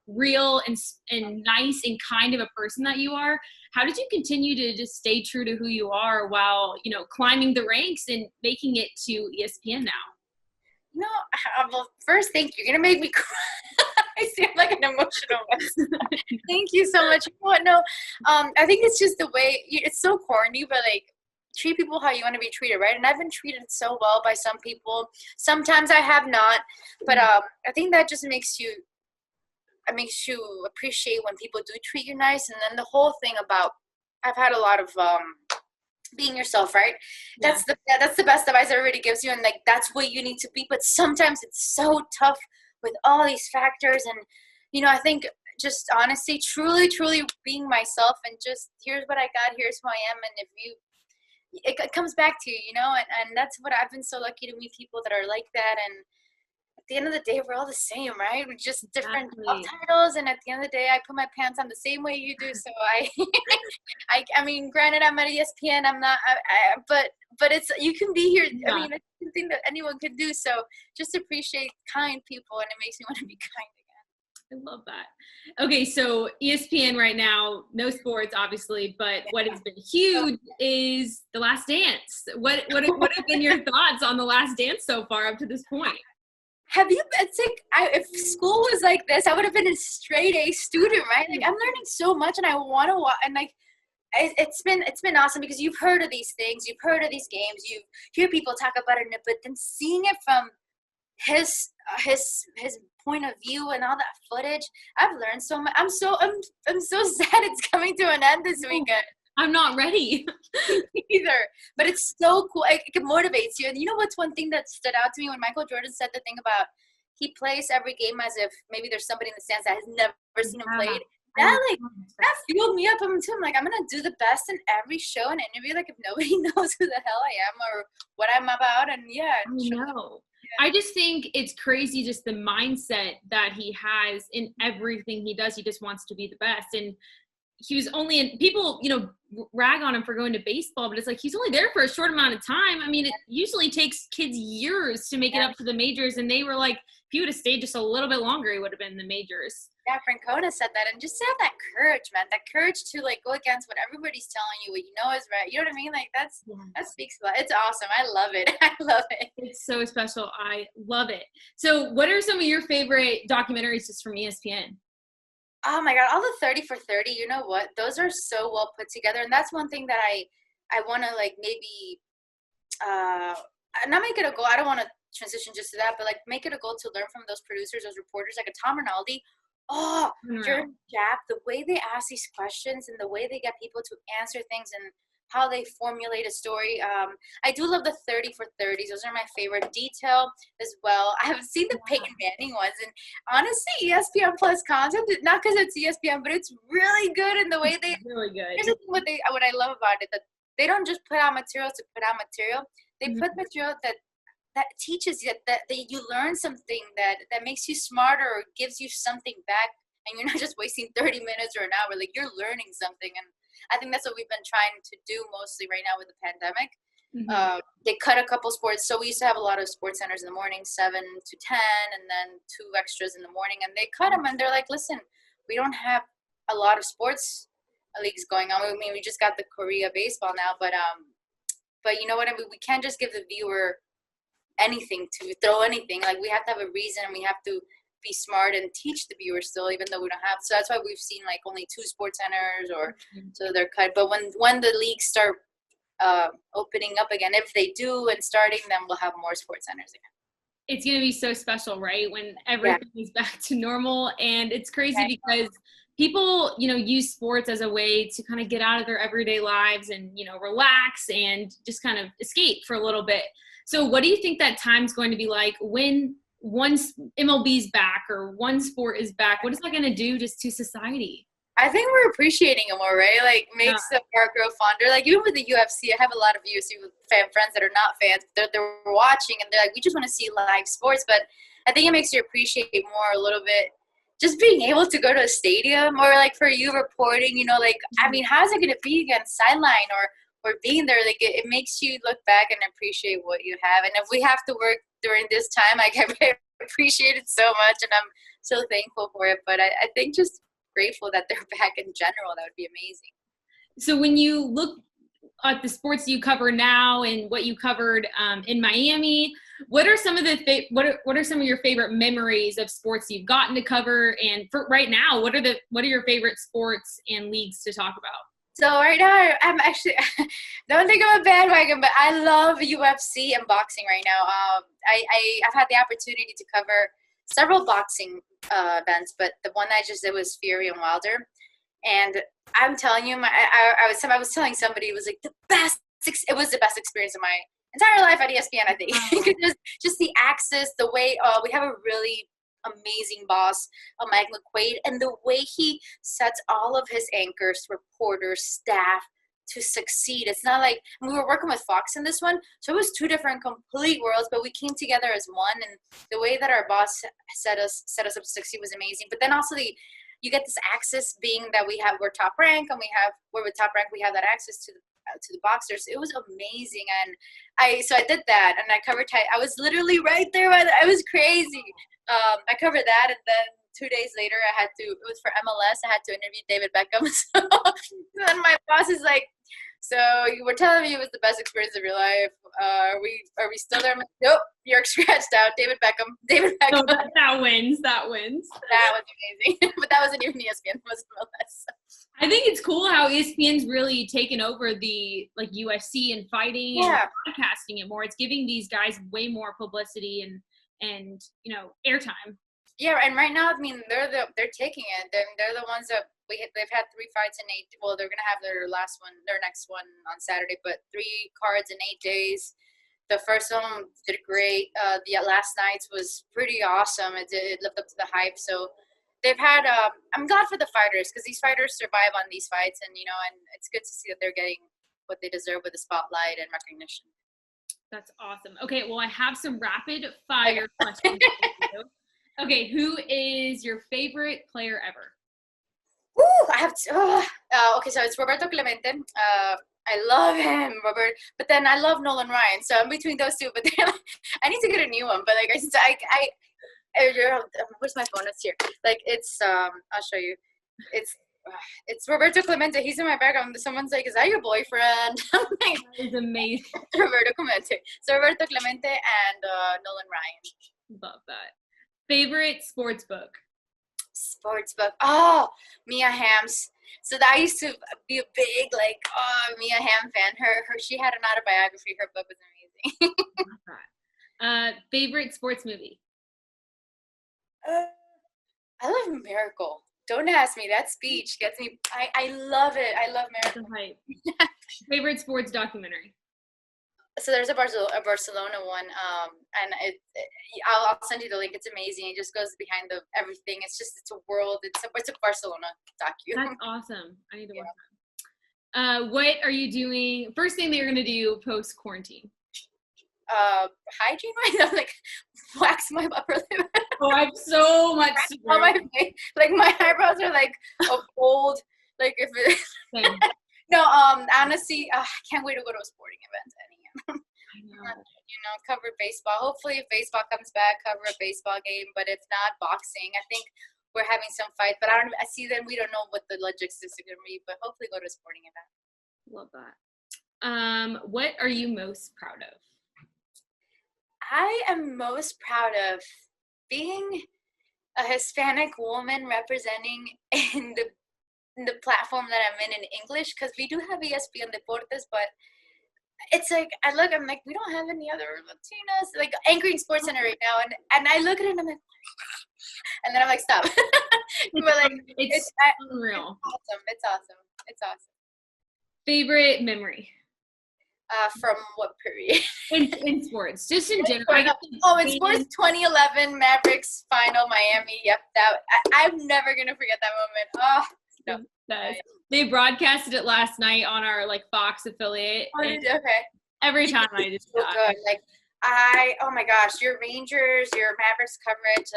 real and nice and kind of a person that you are, how did you continue to just stay true to who you are while, climbing the ranks and making it to ESPN now? Well, first, thank you. You're going to make me cry. I seem like an emotional mess. Thank you so much. No, I think it's just the way, it's so corny, but like, treat people how you want to be treated, right? And I've been treated so well by some people. Sometimes I have not, but I think that just makes you appreciate when people do treat you nice. And then the whole thing about, I've had a lot of being yourself, right? Yeah. That's the best advice everybody gives you, and like that's what you need to be. But sometimes it's so tough with all these factors, and I think just honestly, truly being myself, and just here's what I got, here's who I am, and if you, it comes back to you, and that's what I've been so lucky to meet people that are like that. And at the end of the day, we're all the same, right? We're just different job titles, and at the end of the day, I put my pants on the same way you do. So I mean, granted, I'm at ESPN. I'm not, but it's, you can be here. Yeah. I mean, it's something that anyone could do. So just appreciate kind people, and it makes me want to be kind again. I love that. Okay, so ESPN right now, no sports, obviously, but what has been huge is The Last Dance. What have been your thoughts on The Last Dance so far up to this point? It's like, if school was like this, I would have been a straight A student, right? Like, I'm learning so much, and I want to watch, and like, it's been awesome because you've heard of these things, you've heard of these games, you hear people talk about it, but then seeing it from his point of view and all that footage, I've learned so much. I'm so sad it's coming to an end this weekend. I'm not ready either, but it's so cool. It motivates you. And what's one thing that stood out to me when Michael Jordan said the thing about he plays every game as if maybe there's somebody in the stands that has never seen him played. That fueled me up. I'm like, I'm gonna do the best in every show and interview. Like, if nobody knows who the hell I am or what I'm about, and I just think it's crazy, just the mindset that he has in everything he does. He just wants to be the best. And he was only in, people, rag on him for going to baseball, but it's like, he's only there for a short amount of time. I mean, it usually takes kids years to make it up to the majors. And they were like, if he would have stayed just a little bit longer, he would have been in the majors. Yeah, Francona said that. And just to have that courage, man, that courage to like go against what everybody's telling you, what is right. You know what I mean? Like that speaks a lot. It's awesome. I love it. I love it. It's so special. I love it. So what are some of your favorite documentaries just from ESPN? Oh my God, all the 30 for 30, you know what? Those are so well put together. And that's one thing that I want to like maybe not make it a goal. I don't want to transition just to that, but like make it a goal to learn from those producers, those reporters, like a Tom Rinaldi. Jordan Japp, the way they ask these questions and the way they get people to answer things and how they formulate a story. I do love the 30 for 30s. Those are my favorite. Detail as well. I have seen the Peyton Manning ones, and honestly, ESPN Plus content, not because it's ESPN, but it's really good in the way they. Really good. Here's the thing, what I love about it, that they don't just put out material to put out material. They put material that teaches you that you learn something that makes you smarter or gives you something back, and you're not just wasting 30 minutes or an hour. Like, you're learning something, and I think that's what we've been trying to do mostly right now with the pandemic. They cut a couple sports. So we used to have a lot of sports centers in the morning, 7 to 10, and then 2 extras in the morning. And they cut them, and they're like, listen, we don't have a lot of sports leagues going on. I mean, we just got the Korea baseball now, but you know what I mean? We can't just give the viewer anything to throw anything. Like, we have to have a reason, and we have to be smart and teach the viewers still, even though we don't have. So that's why we've seen like only 2 sports centers, or so they're cut. But when the leagues start opening up again, if they do and starting, then we'll have more sports centers again. It's going to be so special, right? When everything is back to normal. And it's crazy because people, use sports as a way to kind of get out of their everyday lives and, relax and just kind of escape for a little bit. So what do you think that time's going to be like when once MLB's back or one sport is back? What is that going to do just to society? I think we're appreciating it more, right? Like, makes the part grow fonder. Like, even with the UFC, I have a lot of UFC fan friends that are not fans. They're watching, and they're like, we just want to see live sports. But I think it makes you appreciate more a little bit just being able to go to a stadium, or like for you reporting, like, I mean, how's it going to be against sideline or being there? Like, it makes you look back and appreciate what you have. And if we have to work during this time, I appreciate it so much, and I'm so thankful for it. But I think just grateful that they're back in general. That would be amazing. So when you look at the sports you cover now and what you covered in Miami, what are some of the what are some of your favorite memories of sports you've gotten to cover? And for right now, what are your favorite sports and leagues to talk about? So right now, I'm actually, don't think I'm a bandwagon, but I love UFC and boxing right now. I've had the opportunity to cover several boxing events, but the one I just did was Fury and Wilder. And I'm telling you, I was telling somebody, it was like it was the best experience of my entire life at ESPN, I think. Just the access, the way, we have a really amazing boss, Mike McQuaid, and the way he sets all of his anchors, reporters, staff to succeed. It's not like we were working with Fox in this one, so it was two different complete worlds, but we came together as one. And the way that our boss set us up to succeed was amazing. But then also you get this access, being that we're top rank, and we're with top rank, we have that access to the boxers. It was amazing. And I did that, and I covered I was literally right there. I was crazy. I covered that, and then 2 days later, it was for MLS, I had to interview David Beckham. So then my boss is like, so you were telling me it was the best experience of your life. Are we still there? I'm like, nope, you're scratched out. David Beckham. Oh, that wins. That wins. That was amazing. But that wasn't even ESPN. It was MLS. I think it's cool how ESPN's really taken over the UFC and fighting and broadcasting it more. It's giving these guys way more publicity and airtime. Yeah, and right now, I mean, they're taking it. They're the ones that they've had 3 fights in 8. Well, they're gonna have their next one on Saturday, but 3 cards in 8 days. The first one did great. The last night's was pretty awesome. It lived up to the hype. So they've had. I'm glad for the fighters, because these fighters survive on these fights, and it's good to see that they're getting what they deserve with the spotlight and recognition. That's awesome. Okay, well, I have some rapid fire questions for you. Okay, who is your favorite player ever? I have to. Okay, so it's Roberto Clemente. I love him, Robert. But then I love Nolan Ryan. So I'm between those two. But then I need to get a new one. But where's my phone? It's here. I'll show you. It's Roberto Clemente. He's in my background. Someone's like, "Is that your boyfriend?" I'm like, that is amazing. Roberto Clemente. So Roberto Clemente and Nolan Ryan. Love that. Favorite sports book? Oh, Mia Hamm's. So that I used to be a big Mia Hamm fan. She had an autobiography. Her book was amazing. Favorite sports movie? I love Miracle. Don't ask me. That speech gets me. I love it. I love Miracle. Favorite sports documentary? So there's a Barcelona one, and I'll send you the link. It's amazing. It just goes behind everything. It's a world. It's a Barcelona docu. That's awesome. I need to watch that. What are you doing? First thing that you're gonna do post quarantine? Hygiene right now, wax my upper lip. Oh, I have so much to do. On my face. My eyebrows are old. If it. No, honestly, I can't wait to go to a sporting event. I know. Cover baseball. Hopefully, if baseball comes back, cover a baseball game. But if not, boxing. I think we're having some fight, but I see that we don't know what the logistics are going to be. But hopefully, go to a sporting event. Love that. What are you most proud of? I am most proud of being a Hispanic woman representing in the platform that I'm in English, because we do have ESPN Deportes, but it's I'm like, we don't have any other Latinas anchoring SportsCenter right now, and I look at it and I'm like, and then I'm like, stop. But it's unreal. It's awesome. Favorite memory? From what period? in sports, just in general. In sports, 2011 Mavericks final, Miami. Yep, I'm never gonna forget that moment. No. They broadcasted it last night on our Fox affiliate. Okay. Every time I just so good. Oh my gosh, your Rangers, your Mavericks coverage,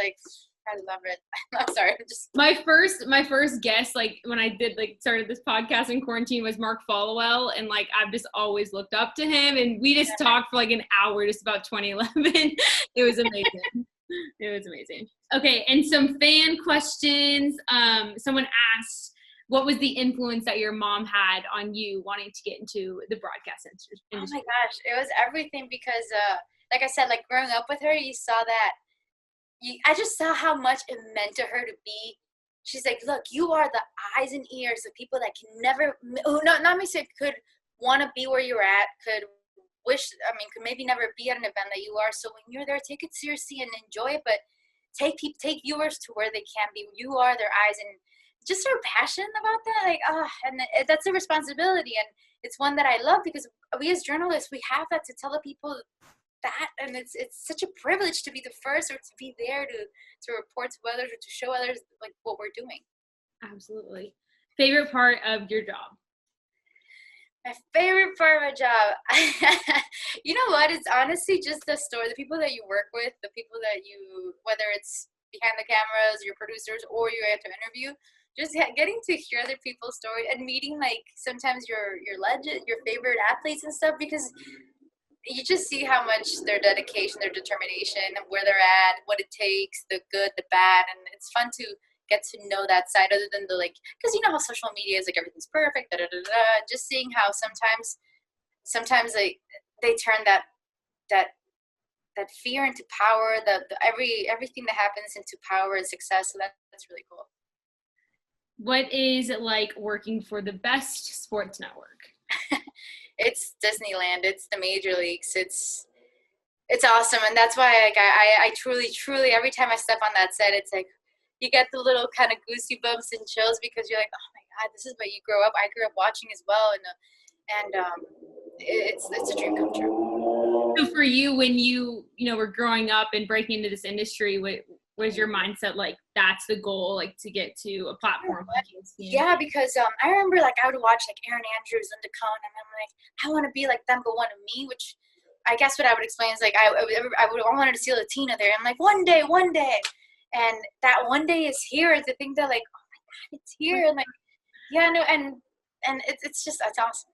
I love it. I'm sorry. My first guest, when I did started this podcast in quarantine, was Mark Followell, and I've just always looked up to him, and we just talked for an hour just about 2011. It was amazing. It was amazing. Okay, and some fan questions. Someone asked, what was the influence that your mom had on you wanting to get into the broadcast industry? Oh my gosh, it was everything because, like I said, like growing up with her, you saw that. I just saw how much it meant to her to be. She's like, look, you are the eyes and ears of people that can never, not me say could want to be where you're at, could maybe never be at an event that you are. So when you're there, take it seriously and enjoy it, but take viewers to where they can be. You are their eyes, and just her passion about that, like, and that's a responsibility, and it's one that I love because we as journalists, we have that to tell the people that, and it's such a privilege to be the first or to be there to report to others or to show others like what we're doing. Absolutely. Favorite part of your job? My favorite part of my job, you know what? It's honestly just the people that you work with, the people that you, whether it's behind the cameras, your producers, or you have to interview, just getting to hear other people's story and meeting like sometimes your legend, your favorite athletes and stuff, because you just see how much their dedication, their determination, and where they're at, what it takes, the good, the bad, and it's fun to get to know that side other than the like, because you know how social media is like everything's perfect, just seeing how sometimes they turn that fear into power, everything that happens into power and success. So that's really cool. What is it like working for the best sports network? It's Disneyland. It's the major leagues. It's awesome, and that's why like I truly every time I step on that set, it's like you get the little kind of goosey bumps and chills because you're like, oh my God, this is what you grow up. I grew up watching as well, and it's a dream come true. So for you, when you were growing up and breaking into this industry, what was your mindset like? That's the goal, like to get to a platform like ESPN? Yeah, because I remember like I would watch like Aaron Andrews, Linda Cohn, and I'm like, I want to be like them, but one of me, which I guess what I would explain is like I wanted to see Latina there. I'm like, one day. And that one day is here. To think that like, oh my God, it's here. And like, yeah, no, and it's awesome.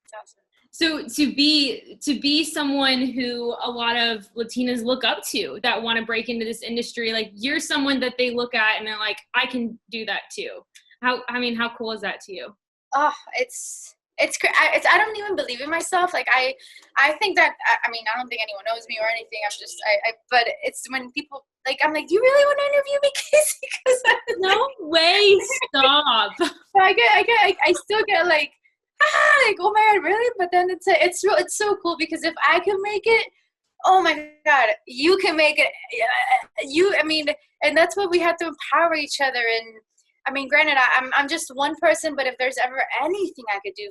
It's awesome. So to be someone who a lot of Latinas look up to that want to break into this industry, like you're someone that they look at and they're like, I can do that too. How cool is that to you? Oh, it's I don't even believe in myself. Like I think that I don't think anyone knows me or anything. I'm just but it's when people like I'm like, do you really want to interview me, Casey? Because no way, stop. I still get like oh my God, really? But then it's so cool because if I can make it, oh my God, you can make it. And that's what we have to empower each other. And granted, I'm just one person, but if there's ever anything I could do,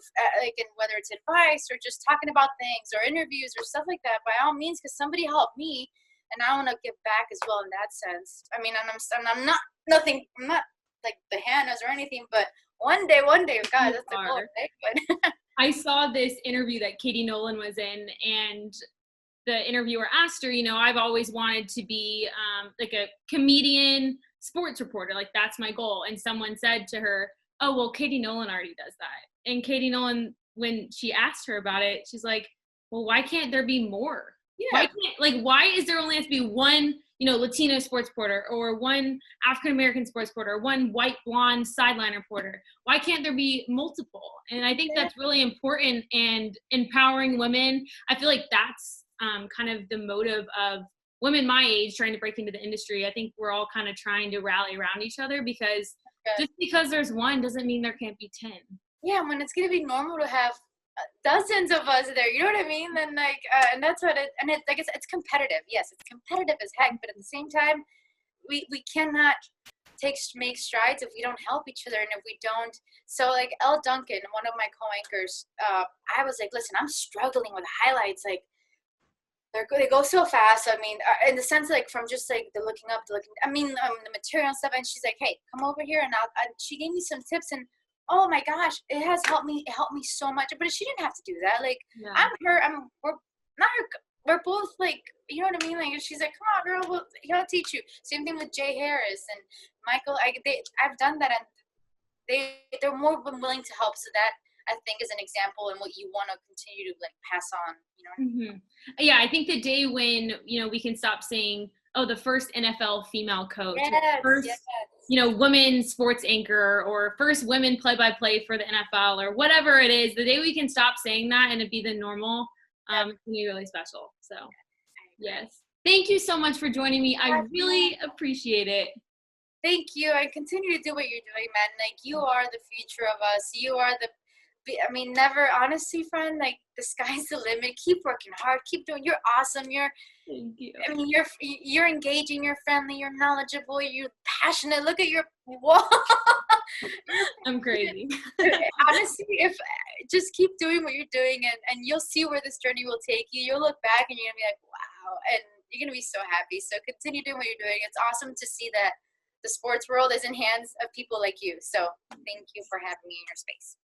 whether it's advice or just talking about things or interviews or stuff like that, by all means, because somebody helped me, and I want to give back as well in that sense. And I'm not like the Hannahs or anything, but one day, God, that's the goal. But I saw this interview that Katie Nolan was in, and the interviewer asked her, I've always wanted to be like a comedian sports reporter, like that's my goal. And someone said to her, oh, well, Katie Nolan already does that. And Katie Nolan, when she asked her about it, she's like, well, why can't there be more? Yeah. Why is there only have to be one, Latino sports reporter or one African-American sports reporter, one white blonde sideline reporter? Why can't there be multiple? And I think that's really important, and empowering women. I feel like that's kind of the motive of women my age trying to break into the industry. I think we're all kind of trying to rally around each other because just because there's one doesn't mean there can't be 10. Yeah, when it's going to be normal to have dozens of us there, you know what I mean? Then and that's what it's competitive. Yes, it's competitive as heck, but at the same time, we cannot make strides if we don't help each other and if we don't. So like Elle Duncan, one of my co-anchors, I was like, listen, I'm struggling with highlights. Like they go so fast. In the sense like from just like the material and stuff. And she's like, hey, come over here, and she gave me some tips, and oh my gosh, it has helped me. It helped me so much. But she didn't have to do that. Like we're both like, you know what I mean? Like she's like, come on, girl, I'll teach you. Same thing with Jay Harris and Michael. I've done that, and they're more than willing to help. So that I think is an example and what you want to continue to like pass on. You know. Mm-hmm. Yeah, I think the day when we can stop saying the first NFL female coach, or Yes, first, yes. women sports anchor, or first women play-by-play for the NFL, or whatever it is, the day we can stop saying that and it be the normal, it's gonna be really special. So, yes. Thank you so much for joining me. I really appreciate it. Thank you. And continue to do what you're doing, man. Like, you are the future of us. You are never, honestly, friend, like, the sky's the limit. Keep working hard. Keep doing. You're awesome. Thank you. You're engaging. You're friendly. You're knowledgeable. You're passionate. Look at your wall. I'm crazy. Honestly, if just keep doing what you're doing, and you'll see where this journey will take you. You'll look back and you're gonna be like, wow, and you're gonna be so happy. So continue doing what you're doing. It's awesome to see that the sports world is in hands of people like you. So thank you for having me in your space.